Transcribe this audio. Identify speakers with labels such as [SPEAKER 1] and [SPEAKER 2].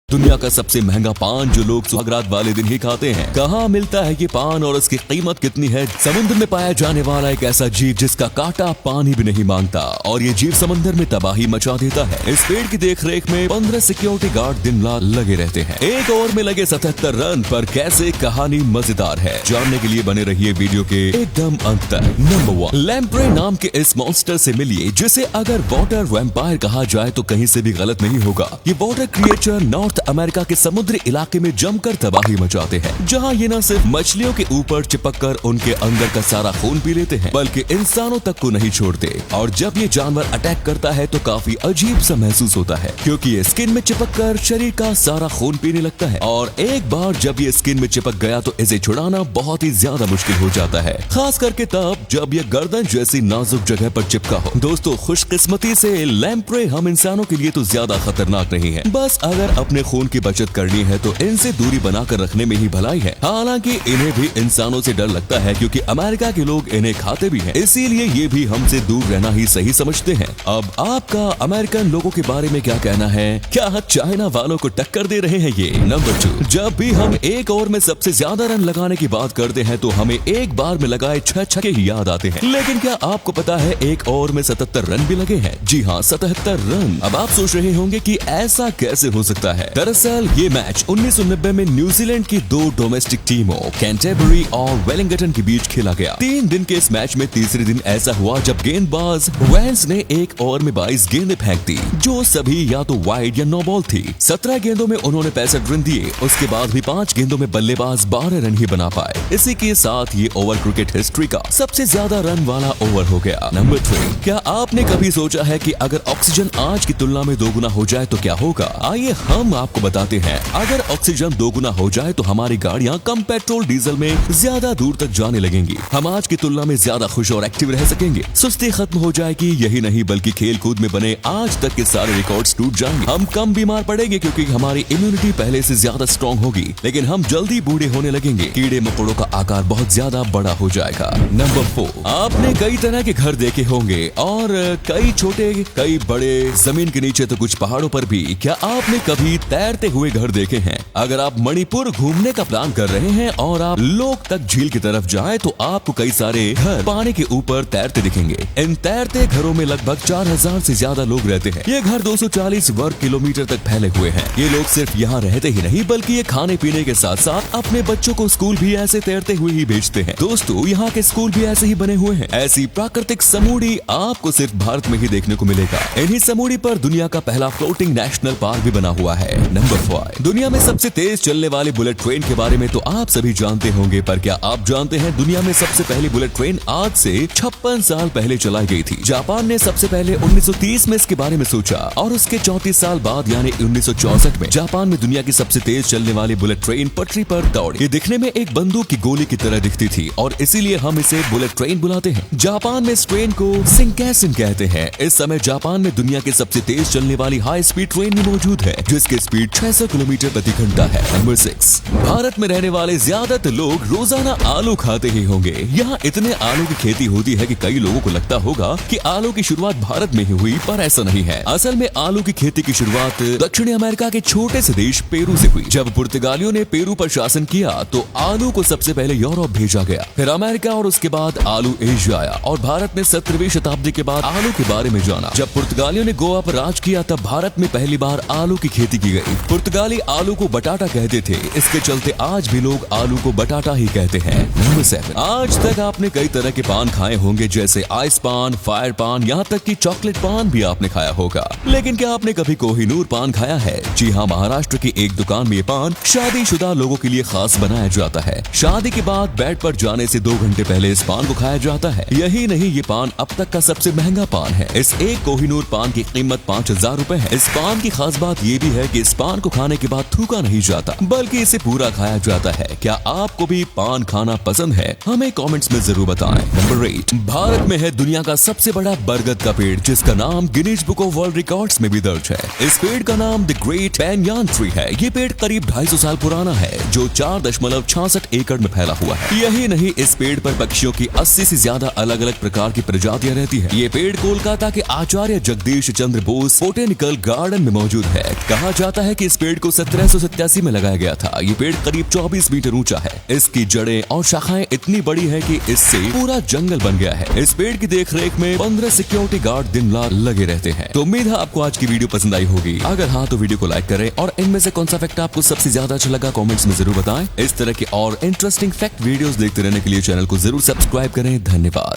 [SPEAKER 1] दुनिया का सबसे महंगा पान जो लोग सुहागरात वाले दिन ही खाते हैं। कहाँ मिलता है ये पान और इसकी कीमत कितनी है? समुद्र में पाया जाने वाला एक ऐसा जीव जिसका कांटा पानी भी नहीं मांगता और ये जीव समंदर में तबाही मचा देता है। इस पेड़ की देखरेख में 15 सिक्योरिटी गार्ड दिन रात लगे रहते हैं। एक ओवर में लगे 77 रन पर कैसे? कहानी मजेदार है, जानने के लिए बने रहिए वीडियो के एकदम अंत तक। नंबर 1, लैम्प्रे नाम के इस मॉन्स्टर से मिलिए जिसे अगर वाटर वैम्पायर कहा जाए तो कहीं से भी गलत नहीं होगा। ये वाटर क्रिएचर नॉर्थ अमेरिका के समुद्री इलाके में जमकर तबाही मचाते हैं, जहां ये न सिर्फ मछलियों के ऊपर चिपककर उनके अंदर का सारा खून पी लेते हैं बल्कि इंसानों तक को नहीं छोड़ते। और जब ये जानवर अटैक करता है तो काफी अजीब सा महसूस होता है क्योंकि ये स्किन में चिपककर शरीर का सारा खून पीने लगता है और एक बार जब ये स्किन में चिपक गया तो इसे छुड़ाना बहुत ही ज्यादा मुश्किल हो जाता है, खास करके तब जब ये गर्दन जैसी नाजुक जगह पर चिपका हो। दोस्तों, खुशकिस्मती से लैम्प्रे हम इंसानों के लिए तो ज्यादा खतरनाक नहीं है, बस अगर अपने खून की बचत करनी है तो इनसे दूरी बनाकर रखने में ही भलाई है। हालांकि इन्हें भी इंसानों से डर लगता है क्योंकि अमेरिका के लोग इन्हें खाते भी हैं, इसीलिए ये भी हमसे दूर रहना ही सही समझते हैं। अब आपका अमेरिकन लोगों के बारे में क्या कहना है? क्या चाइना वालों को टक्कर दे रहे हैं ये? नंबर 2, जब भी हम एक ओवर में सबसे ज्यादा रन लगाने की बात करते हैं तो हमें एक बार में लगाए 6 छक्के ही याद आते हैं, लेकिन क्या आपको पता है एक ओवर में 77 रन भी लगे हैं? जी हाँ, 77 रन। अब आप सोच रहे होंगे कि ऐसा कैसे हो सकता है। दरअसल ये मैच 1990 में न्यूजीलैंड की 2 डोमेस्टिक टीमों कैंटरबरी और वेलिंगटन के बीच खेला गया। 3 दिन के इस मैच में तीसरे दिन ऐसा हुआ जब गेंदबाज वैंस ने एक ओवर में 22 गेंदें फेंक दी जो सभी या तो वाइड या नो बॉल थी। 17 गेंदों में उन्होंने 65 रन दिए, उसके बाद भी 5 गेंदों में बल्लेबाज 12 रन ही बना पाए। इसी के साथ ये ओवर क्रिकेट हिस्ट्री का सबसे ज्यादा रन वाला ओवर हो गया। नंबर 3, क्या आपने कभी सोचा है कि अगर ऑक्सीजन आज की तुलना में दोगुना हो जाए तो क्या होगा? आइए हम आपको बताते हैं। अगर ऑक्सीजन दोगुना हो जाए तो हमारी गाड़ियां कम पेट्रोल डीजल में ज्यादा दूर तक जाने लगेंगी, हम आज की तुलना में ज्यादा खुश और एक्टिव रह सकेंगे, सुस्ती खत्म हो जाएगी। यही नहीं बल्कि खेल कूद में बने आज तक के सारे रिकॉर्ड्स टूट जाएंगे, हम कम बीमार पड़ेंगे क्योंकि हमारी इम्यूनिटी पहले से ज्यादा स्ट्रॉन्ग होगी, लेकिन हम जल्दी बूढ़े होने लगेंगे, कीड़े मकोड़ों का आकार बहुत ज्यादा बड़ा हो जाएगा। नंबर 4, आपने कई तरह के घर देखे होंगे और कई छोटे कई बड़े, जमीन के नीचे तो कुछ पहाड़ों पर भी। क्या आपने कभी तैरते हुए घर देखे हैं? अगर आप मणिपुर घूमने का प्लान कर रहे हैं और आप लोग तक झील की तरफ जाएं तो आपको कई सारे घर पानी के ऊपर तैरते दिखेंगे। इन तैरते घरों में लगभग 4000 से ज्यादा लोग रहते हैं। ये घर 240 वर्ग किलोमीटर तक फैले हुए हैं। ये लोग सिर्फ यहाँ रहते ही नहीं बल्कि ये खाने पीने के साथ साथ अपने बच्चों को स्कूल भी ऐसे तैरते हुए ही भेजते हैं। दोस्तों, यहाँ के स्कूल भी ऐसे ही बने हुए हैं। ऐसी प्राकृतिक समूडी आपको सिर्फ भारत में ही देखने को मिलेगा। इन्हीं समूडी पर दुनिया का पहला फ्लोटिंग नेशनल पार्क भी बना हुआ है। नंबर 5, दुनिया में सबसे तेज चलने वाली बुलेट ट्रेन के बारे में तो आप सभी जानते होंगे, पर क्या आप जानते हैं दुनिया में सबसे पहली बुलेट ट्रेन आज से 56 साल पहले चलाई गई थी। जापान ने सबसे पहले 1930 में इसके बारे में सोचा और उसके 34 साल बाद यानी 1964 में जापान में दुनिया की सबसे तेज चलने वाली बुलेट ट्रेन पटरी पर दौड़ी। ये दिखने में एक बंदूक की गोली की तरह दिखती थी और इसीलिए हम इसे बुलेट ट्रेन बुलाते हैं। जापान में इस ट्रेन को शिंकैनसेन कहते हैं। इस समय जापान में दुनिया की सबसे तेज चलने वाली हाई स्पीड ट्रेन भी मौजूद है जिसकी स्पीड 600 किलोमीटर प्रति घंटा है। नंबर 6, भारत में रहने वाले ज्यादातर लोग रोजाना आलू खाते ही होंगे। यहाँ इतने आलू की खेती होती है कि कई लोगों को लगता होगा कि आलू की शुरुआत भारत में ही हुई, पर ऐसा नहीं है। असल में आलू की खेती की शुरुआत दक्षिणी अमेरिका के छोटे से देश पेरू से हुई। जब पुर्तगालियों ने पेरू पर शासन किया तो आलू को सबसे पहले यूरोप भेजा गया, फिर अमेरिका और उसके बाद आलू एशिया आया और भारत ने 17वीं शताब्दी के बाद आलू के बारे में जाना। जब पुर्तगालियों ने गोवा पर राज किया तब भारत में पहली बार आलू की खेती की गई। पुर्तगाली आलू को बटाटा कहते थे, इसके चलते आज भी लोग आलू को बटाटा ही कहते हैं। नंबर 7, आज तक आपने कई तरह के पान खाए होंगे जैसे आइस पान, फायर पान, यहाँ तक कि चॉकलेट पान भी आपने खाया होगा, लेकिन क्या आपने कभी कोहिनूर पान खाया है? जी हाँ, महाराष्ट्र की एक दुकान में ये पान शादीशुदा लोगों के लिए खास बनाया जाता है। शादी के बाद बेड पर जाने से 2 घंटे पहले इस पान को खाया जाता है। यही नहीं, ये पान अब तक का सबसे महंगा पान है। इस एक कोहिनूर पान की कीमत 5000 रुपए है। इस पान की खास बात ये भी है कि इस पान को खाने के बाद थूका नहीं जाता बल्कि इसे पूरा खाया जाता है। क्या आपको भी पान खाना पसंद है? हमें कमेंट्स में जरूर बताएं। नंबर 8, भारत में है दुनिया का सबसे बड़ा बरगद का पेड़ जिसका नाम Guinness book of world records में भी दर्ज है। इस पेड़ का नाम द ग्रेट बैंयान ट्री है। ये पेड़ करीब 250 साल पुराना है जो 4.66 एकड़ में फैला हुआ है। यही नहीं, इस पेड़ पर पक्षियों की 80 से ज्यादा अलग अलग प्रकार की प्रजातियां रहती है। ये पेड़ कोलकाता के आचार्य जगदीश चंद्र बोस बोटेनिकल गार्डन में मौजूद है। कहा जाता जाता है कि इस पेड़ को 1787 में लगाया गया था। ये पेड़ करीब 24 मीटर ऊंचा है। इसकी जड़ें और शाखाएं इतनी बड़ी है कि इससे पूरा जंगल बन गया है। इस पेड़ की देखरेख में 15 सिक्योरिटी गार्ड दिन रात लगे रहते हैं। तो उम्मीद है आपको आज की वीडियो पसंद आई होगी। अगर हाँ तो वीडियो को लाइक करें और इनमें से कौन सा फैक्ट आपको सबसे ज्यादा अच्छा लगा कमेंट्स में जरूर बताएं। इस तरह के और इंटरेस्टिंग फैक्ट वीडियोस देखते रहने के लिए चैनल को जरूर सब्सक्राइब करें। धन्यवाद।